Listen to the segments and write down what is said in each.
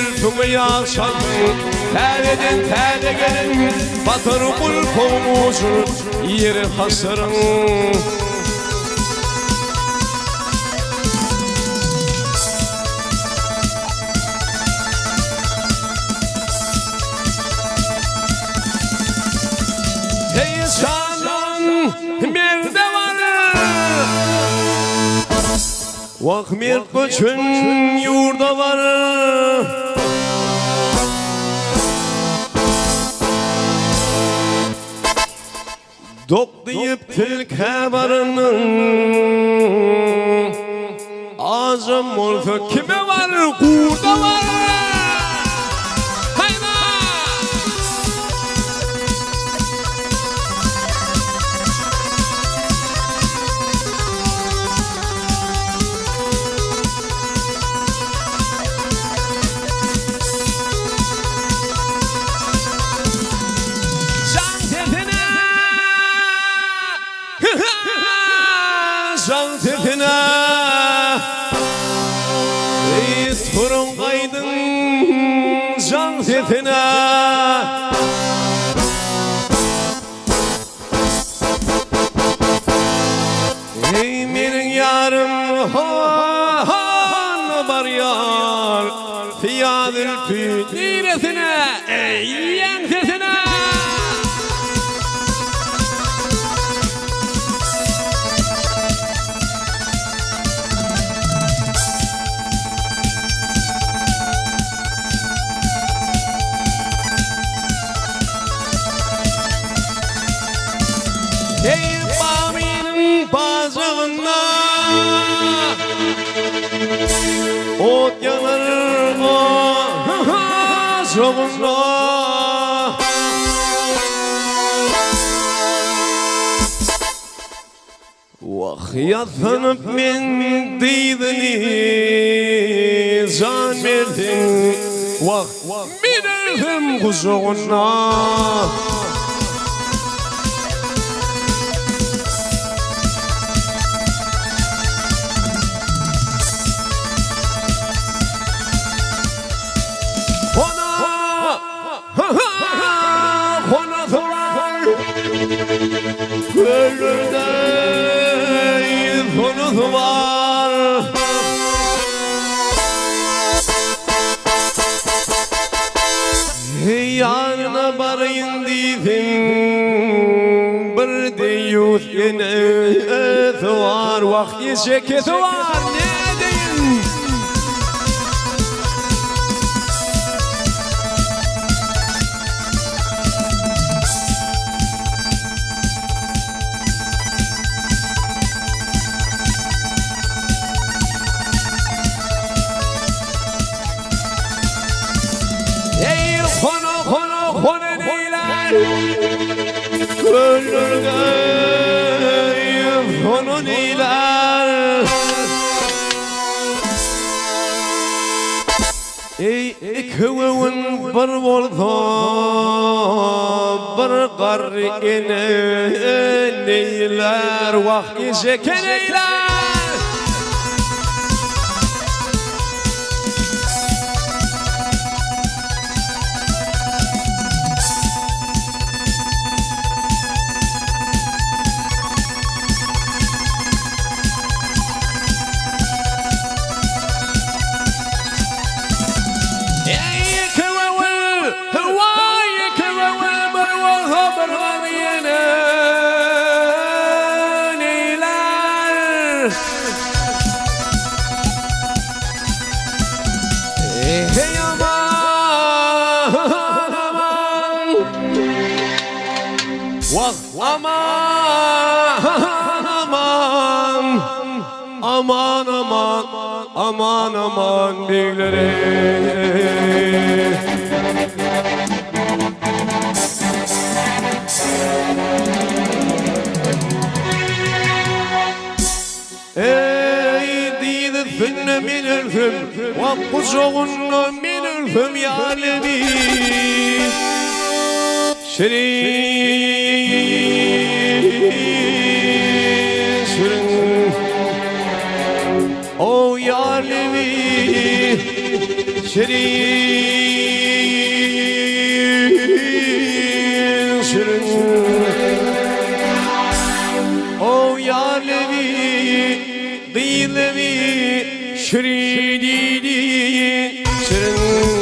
zülfümü yaşadın Tereden terde gelin batır kul kovmuşun yeri hasırın Heyecanın bir de var Vakmir koçun yurda var Dok deyip tilke varının Azam mulku kime var kurda var Hayda Can tepine Ey turun kaydın can tepine Ey benim yarım han var yar Fiyadül püniresine Ey yen sesine Ey Bami'nin bazığında Ot yanar o soğunda Vah yatınıp men deydini can verdin Vah binerim kuzuğuna Gönlümde konusu var Yarına barayın dedim Bir de yüz yine var Vakti şeketi var ne deyin Gönlümde onun iler Ey kıvın bir oldu Bir qarrine neyler Vakti şeken eyler Aman aman aman aman büyükleri Ey diydi finne min ülfüm ve kuzuğunna min ülfüm ya lebi O ya lebi şirin şirin o yarlevi gıylevi şirin şirin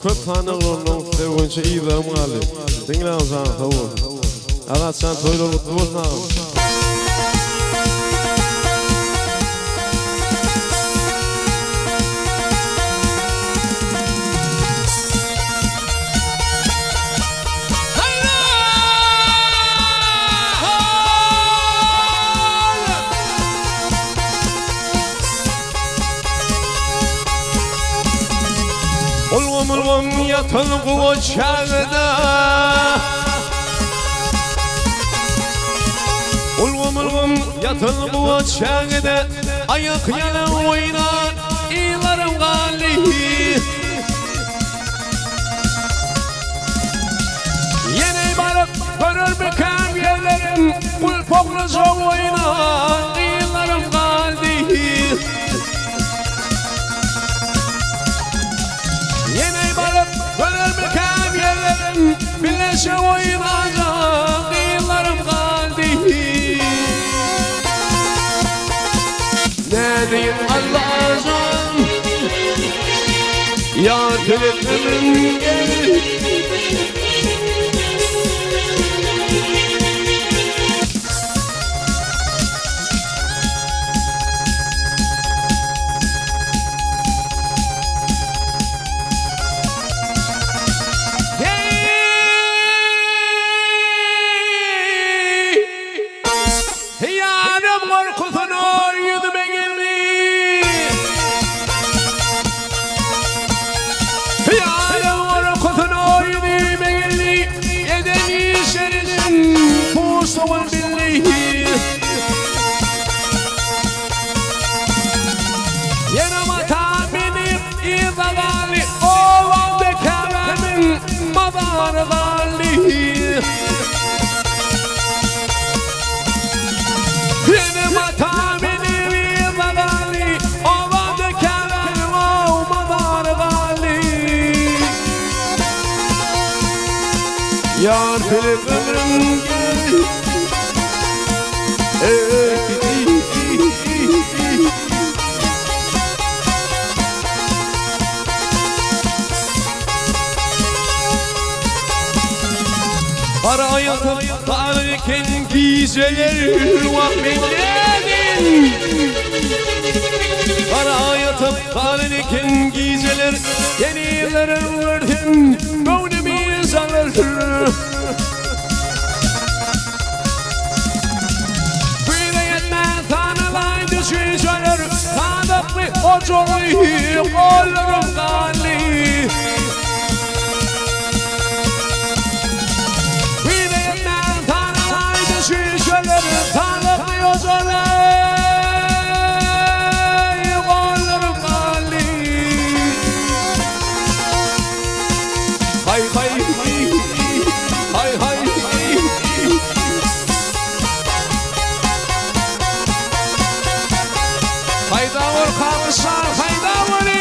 Köp tanrılarının sevgisi iyi ve umali. Dinleyin sana tavuk. Allah sen toylu tutma. Ulgum yatın kuvaçağıda Ulgum yatın kuvaçağıda Ayak yana oynar ilarım gali Yeni balık görür mükam yerlerim Kul poklusu oynar ilarım gali Yeni balık görür mükam yerlerim Birleşe oynayacak yıllarım kaldı Ne diyeyim Allah'ım Yardım etmem gel Yar bilip ömrüm gel Para yatıp kalırken giyceler vahmetledin Para yatıp kalırken giyceler yenilerim verdin Gönlümü sanır Düşünceler sadıklı ocağı kollarım gali Yüreğimden tanımay düşünceler sadıklı ocağı kollarım gali Hay hay hay hay Hayda vur kalmışlar, hayda vurayım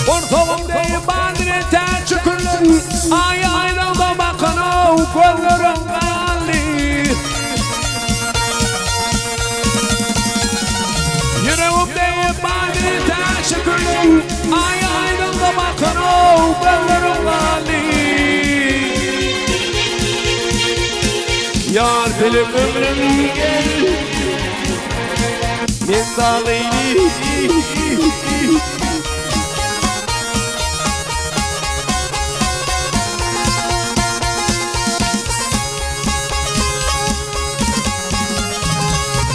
Ortamımda ibadete çükürlen Ay aydınla bakın o bellerim vali. Yar benim ömrüm gel men dağlayım.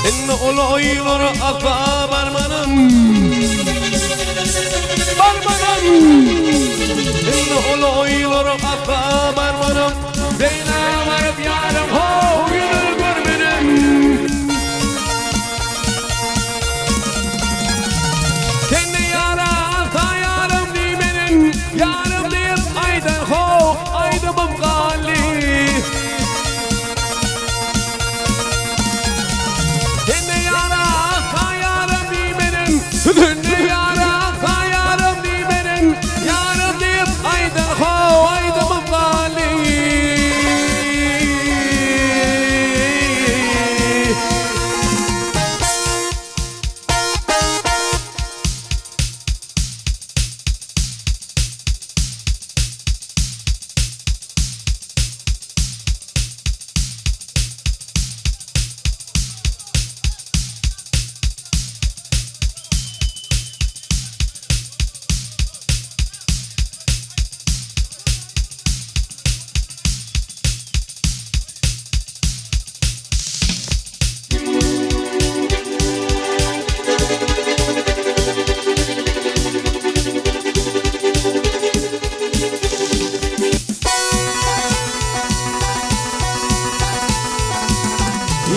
İnne ulu oylar akla barmanım İnne ulu oylar akla barmanım Zeyna varıp yarım ho yürür görmedim Kendi yara ata yarım dimenin Yarım deyip aydan ho aydımım gali Kendi yara ata yarım dimenin Kendi yara ata yarım dimenin Yarım deyip aydan ho aydımım gali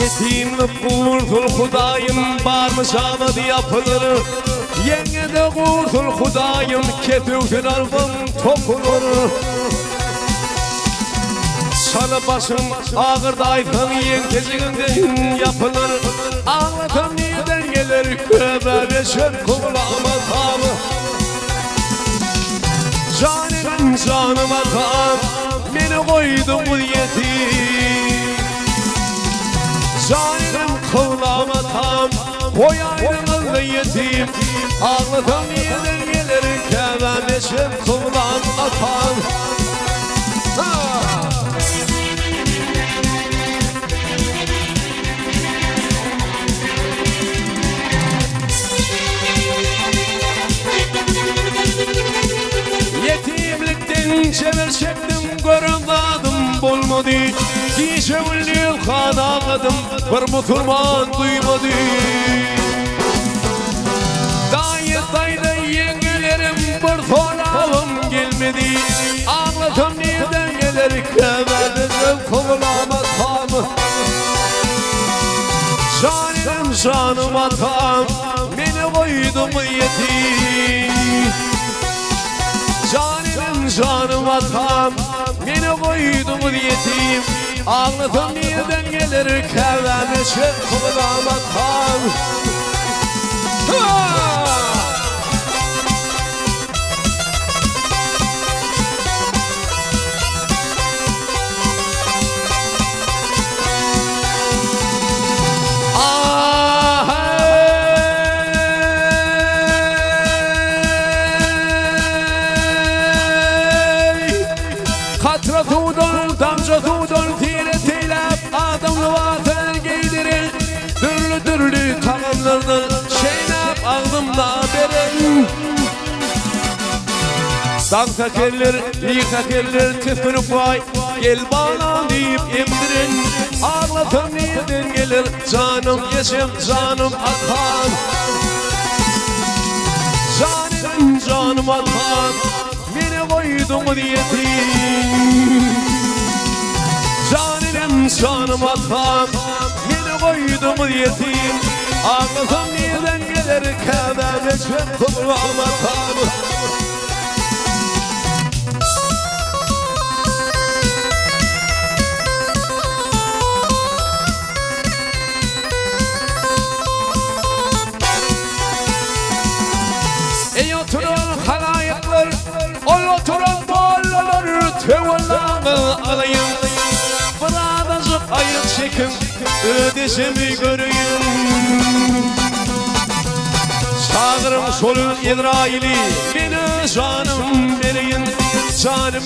Yetimlik kurtul Hudayım barmış ağladı yapılır Yenge de kurtul Hudayım ketüktün arvım tokulur Sana başım ağırdayken yengeciğinden yapılır Ağlatan nereden gelir kömür eşer kulağıma tamı Canım canıma tam beni koydun bu yetim Canım kulağıma tam koyaydınız yetim Ağlatan yerden gelir kevem eşim kulağım atam Yetimlikten çevir çektim göründadım bulmadı Gişevli kan ağladım bir muturman duymadı Dayıtayda yengelerim bir tonağım gelmedi Ağlatam nereden gelir kemerdim kulağıma tam Canım canıma tam beni koydum yetim Canım canıma tam beni koydum yetim Ağlatam nereden gelir kevem eşim kulağıma tam Katra tuğdun, damca tuğdun, tire teylep adamlı vatır giydirin Türlü kanallardan şeynap ağzımda berin Dağ tekerler, iyi tekerler, tüfünü vay Gel bana deyip emdirin Ağlatan nereden gelir canım yeşim, canım atan Canım atan beni koydun diyetim Canım atan beni koydun diyetim Ağlasam nereden gelir kevem eşim kulağıma tam Ey oturan halayıklar Ol oturan bollalar Tevallağı alayım Bıradacık ayıp çekim Ödeşimi göreyim Sağırım solun İsrail'i, beni canım verin, canım